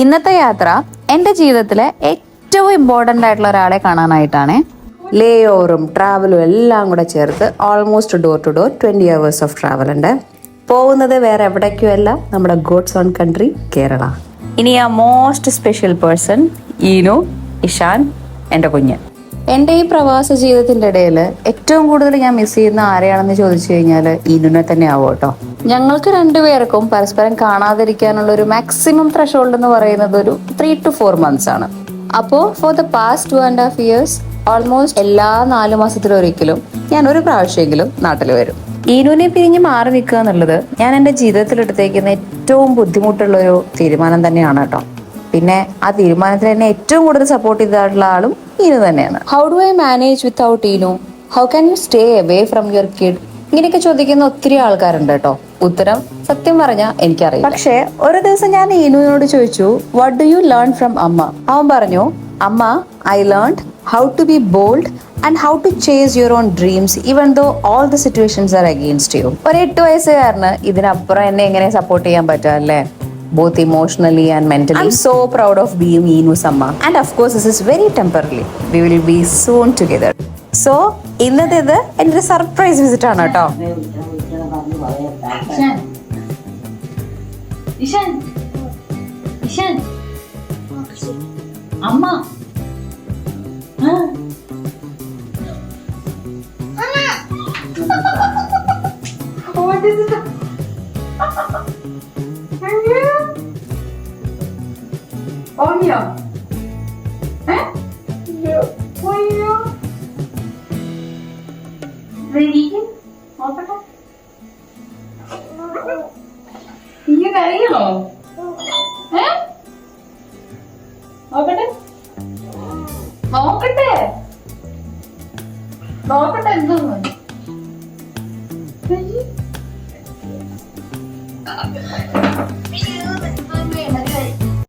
ഇന്നത്തെ യാത്ര എൻ്റെ ജീവിതത്തിലെ ഏറ്റവും ഇമ്പോർട്ടൻ്റ് ആയിട്ടുള്ള ഒരാളെ കാണാനായിട്ടാണ്. ലേ ഓവറും ട്രാവലും എല്ലാം കൂടെ ചേർത്ത് almost door to door 20 hours of travel ഉണ്ട്. പോകുന്നത് വേറെ എവിടേക്കും അല്ല, നമ്മുടെ ഗോഡ്സ് ഓൺ കൺട്രി കേരള. ഇനി ആ മോസ്റ്റ് സ്പെഷ്യൽ പേഴ്സൺ ഈനു, ഇഷാൻ, എൻ്റെ കുഞ്ഞ്. എൻ്റെ ഈ പ്രവാസ ജീവിതത്തിൻ്റെ ഇടയിൽ ഏറ്റവും കൂടുതൽ ഞാൻ മിസ് ചെയ്യുന്ന ആരെയാണെന്ന് ചോദിച്ചു കഴിഞ്ഞാൽ ഈനുനെ തന്നെ ആവും കേട്ടോ. ഞങ്ങൾക്ക് രണ്ടുപേർക്കും പരസ്പരം കാണാതിരിക്കാനുള്ള ഒരു മാക്സിമം ത്രഷോൾഡ് എന്ന് പറയുന്നത് ഒരു 3 to 4 months ആണ്. അപ്പോൾ for the past 2.5 years almost എല്ലാ 4 മാസത്തിലൊരിക്കലും ഞാൻ ഒരു പ്രാവശ്യമെങ്കിലും നാട്ടിൽ വരും. ഈനുവിനെ പിരിഞ്ഞ് മാറി നിൽക്കുക എന്നുള്ളത് ഞാൻ എൻ്റെ ജീവിതത്തിൽ എടുത്തേക്കുന്ന ഏറ്റവും ബുദ്ധിമുട്ടുള്ളൊരു തീരുമാനം തന്നെയാണ് കേട്ടോ. പിന്നെ ആ തീരുമാനത്തിൽ എന്നെ ഏറ്റവും കൂടുതൽ സപ്പോർട്ട് ചെയ്തിട്ടുള്ള ആളും ഈനു തന്നെയാണ്. How do I manage without ഈനു? How can you stay away from your kid? ഇങ്ങനെയൊക്കെ ചോദിക്കുന്ന ഒത്തിരി ആൾക്കാരുണ്ട് കേട്ടോ. ഉത്തരം സത്യം പറഞ്ഞാൽ എനിക്കറിയാം. പക്ഷേ ഒരു ദിവസം ഞാൻ ഈനുവിനോട് ചോദിച്ചു, what do you learn from അമ്മ? അവൻ പറഞ്ഞു, അമ്മ, I learned how to be bold and how to chase your own dreams even though all the situations are against you. ഒരു 8 വയസ്സുകാരന് ഇതിനപ്പുറം എന്നെ എങ്ങനെ സപ്പോർട്ട് ചെയ്യാൻ പറ്റുക അല്ലേ? Both emotionally and mentally. I'm so proud of being Inu's Amma. And of course, this is very temporary. We will be soon together. So, ഇന്നത്തേത് എൻ്റെ ഒരു surprise visit ആണ് കേട്ടോ. അമ്മ What is it? Onya. Eh? Onya. Ready? നോക്കട്ടെ. ഇയ്യ് കരയോ? ഏ? നോക്കട്ടെ. നോക്കട്ടെ. നോക്കട്ടെ എന്തോന്ന്?